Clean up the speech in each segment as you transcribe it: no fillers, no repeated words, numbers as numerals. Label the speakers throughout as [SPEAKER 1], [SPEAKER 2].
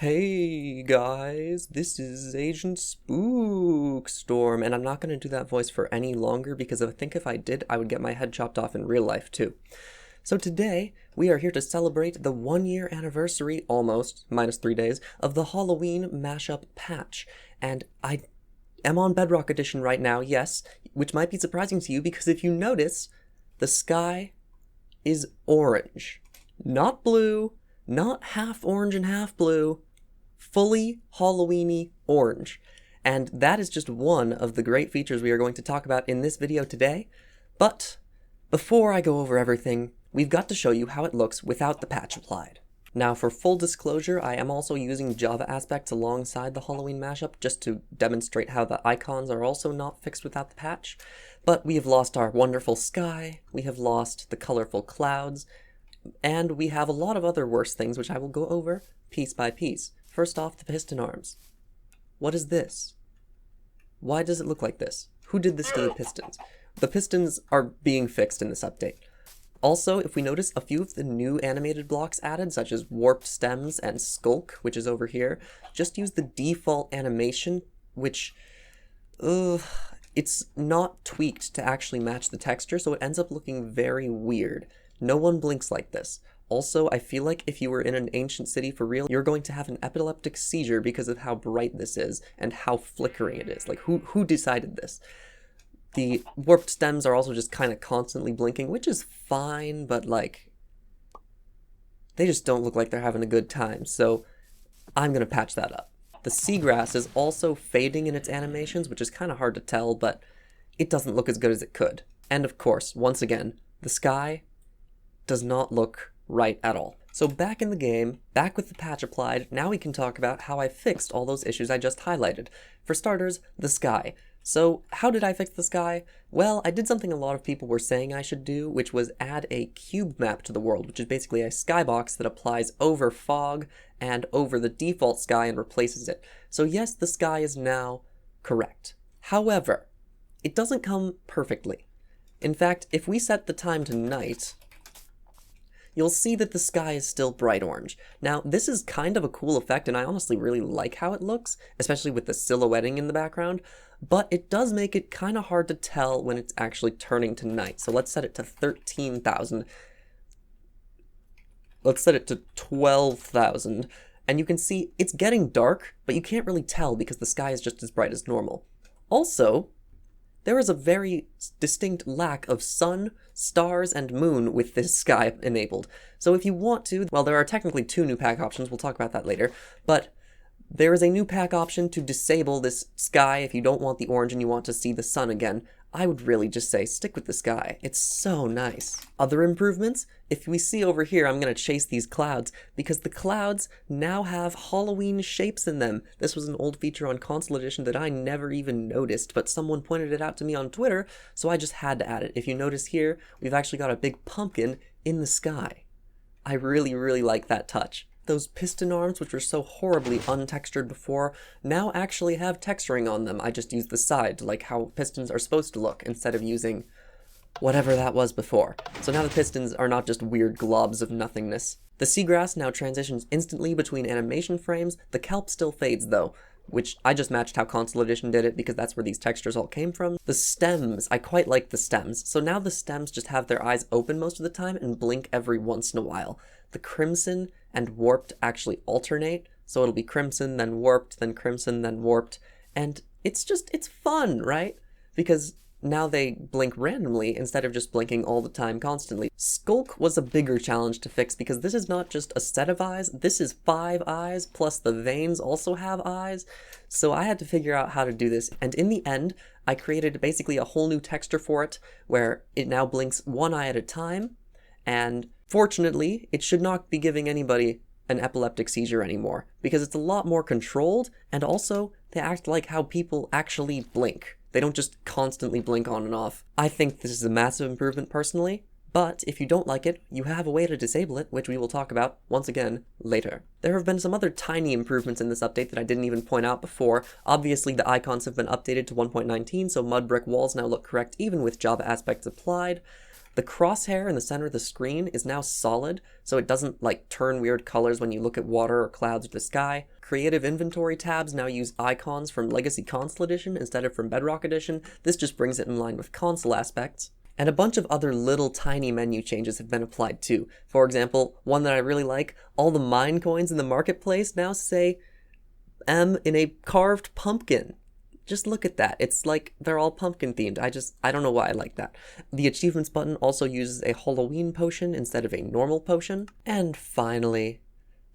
[SPEAKER 1] Hey guys, this is Agent Spookstorm, and I'm not going to do that voice for any longer because I think if I did, I would get my head chopped off in real life too. So today, we are here to celebrate the 1-year anniversary, almost, minus 3 days, of the Halloween mashup patch. And I am on Bedrock Edition right now, yes, which might be surprising to you because if you notice, the sky is orange. Not blue, not half orange and half blue, fully Halloween-y orange. And that is just one of the great features we are going to talk about in this video today. But before I go over everything, we've got to show you how it looks without the patch applied. Now, for full disclosure, I am also using Java aspects alongside the Halloween mashup just to demonstrate how the icons are also not fixed without the patch. But we have lost our wonderful sky, we have lost the colorful clouds, and we have a lot of other worse things which I will go over piece by piece. First off, the piston arms. What is this? Why does it look like this? Who did this to the pistons? The pistons are being fixed in this update. Also, if we notice a few of the new animated blocks added, such as warped stems and skulk, which is over here, just use the default animation, which, it's not tweaked to actually match the texture, so it ends up looking very weird. No one blinks like this. Also, I feel like if you were in an ancient city for real, you're going to have an epileptic seizure because of how bright this is and how flickering it is. Like, who decided this? The warped stems are also just kind of constantly blinking, which is fine, but like, they just don't look like they're having a good time, so I'm gonna patch that up. The seagrass is also fading in its animations, which is kind of hard to tell, but it doesn't look as good as it could. And of course, once again, the sky does not look right at all. So back in the game, back with the patch applied, now we can talk about how I fixed all those issues I just highlighted. For starters, the sky. So how did I fix the sky? Well, I did something a lot of people were saying I should do, which was add a cube map to the world, which is basically a skybox that applies over fog and over the default sky and replaces it. So yes, the sky is now correct. However, it doesn't come perfectly. In fact, if we set the time to night, you'll see that the sky is still bright orange. Now, this is kind of a cool effect, and I honestly really like how it looks, especially with the silhouetting in the background, but it does make it kind of hard to tell when it's actually turning to night. So let's set it to 13,000. Let's set it to 12,000, and you can see it's getting dark, but you can't really tell because the sky is just as bright as normal. Also, there is a very distinct lack of sun, stars, and moon with this sky enabled. So if you want to, well, there are technically 2 new pack options, we'll talk about that later, but there is a new pack option to disable this sky if you don't want the orange and you want to see the sun again. I would really just say stick with the sky. It's so nice. Other improvements? If we see over here, I'm going to chase these clouds because the clouds now have Halloween shapes in them. This was an old feature on Console Edition that I never even noticed, but someone pointed it out to me on Twitter, so I just had to add it. If you notice here, we've actually got a big pumpkin in the sky. I really, really like that touch. Those piston arms, which were so horribly untextured before, now actually have texturing on them. I just used the side, like how pistons are supposed to look, instead of using whatever that was before. So now the pistons are not just weird globs of nothingness. The seagrass now transitions instantly between animation frames. The kelp still fades though, which I just matched how Console Edition did it because that's where these textures all came from. The stems, I quite like the stems. So now the stems just have their eyes open most of the time and blink every once in a while. The crimson and warped actually alternate, so it'll be crimson, then warped, then crimson, then warped, and it's fun, right? Because now they blink randomly instead of just blinking all the time constantly. Skulk was a bigger challenge to fix because this is not just a set of eyes, this is 5 eyes, plus the veins also have eyes, so I had to figure out how to do this, and in the end, I created basically a whole new texture for it, where it now blinks 1 eye at a time, and fortunately, it should not be giving anybody an epileptic seizure anymore, because it's a lot more controlled, and also, they act like how people actually blink. They don't just constantly blink on and off. I think this is a massive improvement personally, but if you don't like it, you have a way to disable it, which we will talk about, once again, later. There have been some other tiny improvements in this update that I didn't even point out before. Obviously, the icons have been updated to 1.19, so mud brick walls now look correct even with Java aspects applied. The crosshair in the center of the screen is now solid, so it doesn't like turn weird colors when you look at water or clouds or the sky. Creative inventory tabs now use icons from Legacy Console Edition instead of from Bedrock Edition. This just brings it in line with console aspects. And a bunch of other little tiny menu changes have been applied too. For example, one that I really like, all the mine coins in the marketplace now say M in a carved pumpkin. Just look at that. It's like they're all pumpkin themed. I don't know why I like that. The achievements button also uses a Halloween potion instead of a normal potion. And finally,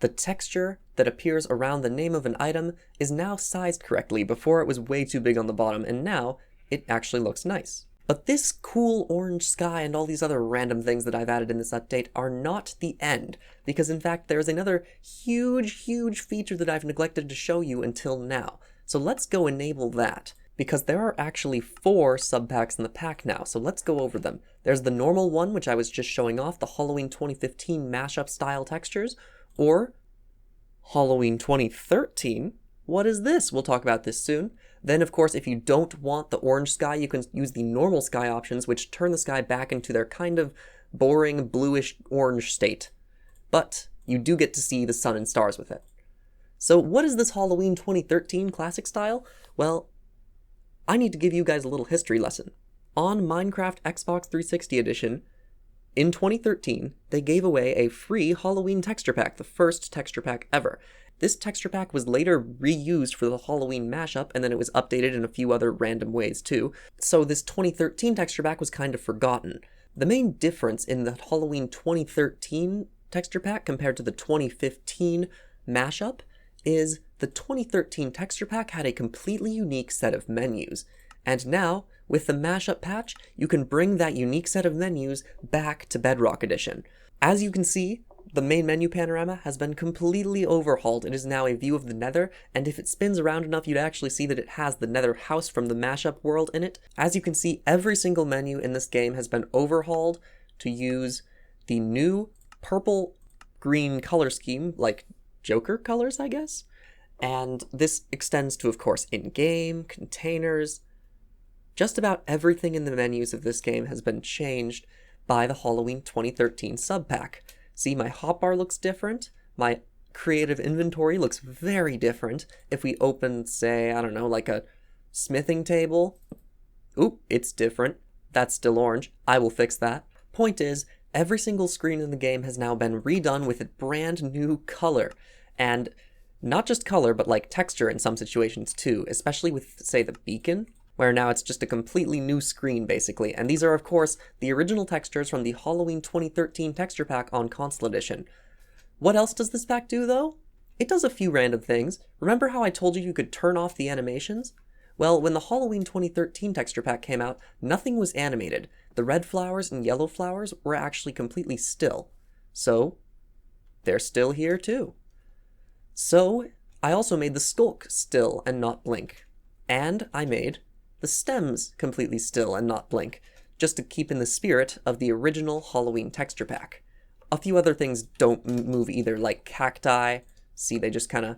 [SPEAKER 1] the texture that appears around the name of an item is now sized correctly. Before it was way too big on the bottom, and now it actually looks nice. But this cool orange sky and all these other random things that I've added in this update are not the end, because in fact there's another huge feature that I've neglected to show you until now. So let's go enable that, because there are actually 4 subpacks in the pack now, so let's go over them. There's the normal one, which I was just showing off, the Halloween 2015 mashup style textures, or Halloween 2013. What is this? We'll talk about this soon. Then, of course, if you don't want the orange sky, you can use the normal sky options, which turn the sky back into their kind of boring bluish-orange state. But you do get to see the sun and stars with it. So what is this Halloween 2013 classic style? Well, I need to give you guys a little history lesson. On Minecraft Xbox 360 Edition, in 2013, they gave away a free Halloween texture pack, the first texture pack ever. This texture pack was later reused for the Halloween mashup, and then it was updated in a few other random ways too. So this 2013 texture pack was kind of forgotten. The main difference in the Halloween 2013 texture pack compared to the 2015 mashup is the 2013 texture pack had a completely unique set of menus. And now, with the mashup patch, you can bring that unique set of menus back to Bedrock Edition. As you can see, the main menu panorama has been completely overhauled. It is now a view of the Nether, and if it spins around enough, you'd actually see that it has the Nether house from the mashup world in it. As you can see, every single menu in this game has been overhauled to use the new purple-green color scheme, like Joker colors, I guess? And this extends to, of course, in-game, containers. Just about everything in the menus of this game has been changed by the Halloween 2013 subpack. See, my hotbar looks different, my creative inventory looks very different. If we open, say, I don't know, like a smithing table, oop, it's different. That's still orange. I will fix that. Point is, every single screen in the game has now been redone with a brand new color. And not just color, but like texture in some situations too, especially with, say, the beacon, where now it's just a completely new screen, basically. And these are, of course, the original textures from the Halloween 2013 texture pack on Console Edition. What else does this pack do, though? It does a few random things. Remember how I told you could turn off the animations? Well, when the Halloween 2013 texture pack came out, nothing was animated. The red flowers and yellow flowers were actually completely still. So, they're still here too. So, I also made the skulk still and not blink. And I made the stems completely still and not blink, just to keep in the spirit of the original Halloween texture pack. A few other things don't move either, like cacti. See, they just kind of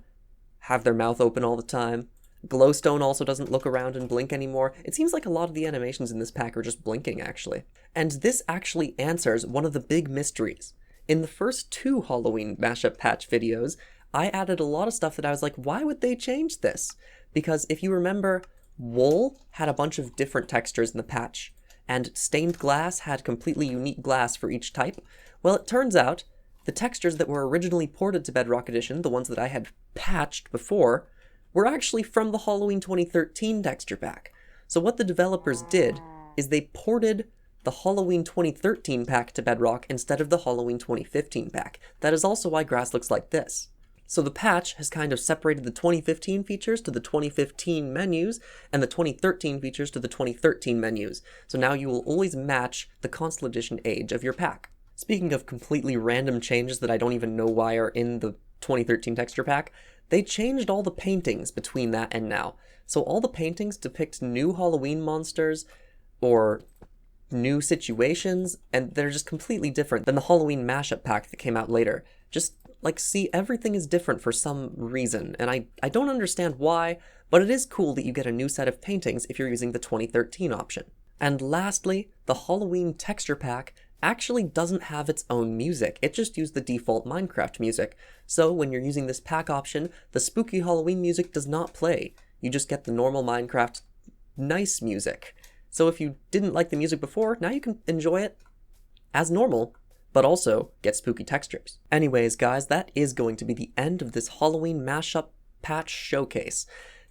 [SPEAKER 1] have their mouth open all the time. Glowstone also doesn't look around and blink anymore. It seems like a lot of the animations in this pack are just blinking, actually. And this actually answers one of the big mysteries. In the first 2 Halloween mashup patch videos, I added a lot of stuff that I was like, why would they change this? Because if you remember, wool had a bunch of different textures in the patch, and stained glass had completely unique glass for each type. Well, it turns out the textures that were originally ported to Bedrock Edition, the ones that I had patched before, were actually from the Halloween 2013 texture pack. So what the developers did is they ported the Halloween 2013 pack to Bedrock instead of the Halloween 2015 pack. That is also why grass looks like this. So the patch has kind of separated the 2015 features to the 2015 menus, and the 2013 features to the 2013 menus. So now you will always match the Console Edition age of your pack. Speaking of completely random changes that I don't even know why are in the 2013 texture pack, they changed all the paintings between that and now. So all the paintings depict new Halloween monsters, or new situations, and they're just completely different than the Halloween mashup pack that came out later. Just like, see, everything is different for some reason, and I don't understand why, but it is cool that you get a new set of paintings if you're using the 2013 option. And lastly, the Halloween texture pack actually doesn't have its own music. It just used the default Minecraft music. So when you're using this pack option, the spooky Halloween music does not play. You just get the normal Minecraft nice music. So if you didn't like the music before, now you can enjoy it as normal, but also get spooky textures. Anyways, guys, that is going to be the end of this Halloween mashup patch showcase.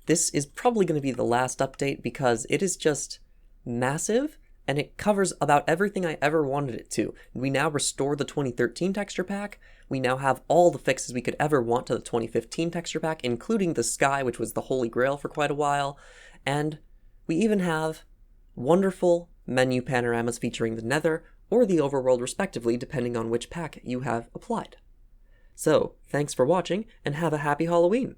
[SPEAKER 1] This is probably going to be the last update because it is just massive and it covers about everything I ever wanted it to. We now restore the 2013 texture pack. We now have all the fixes we could ever want to the 2015 texture pack, including the sky, which was the holy grail for quite a while. And we even have wonderful menu panoramas featuring the Nether or the Overworld respectively, depending on which pack you have applied. So, thanks for watching, and have a happy Halloween!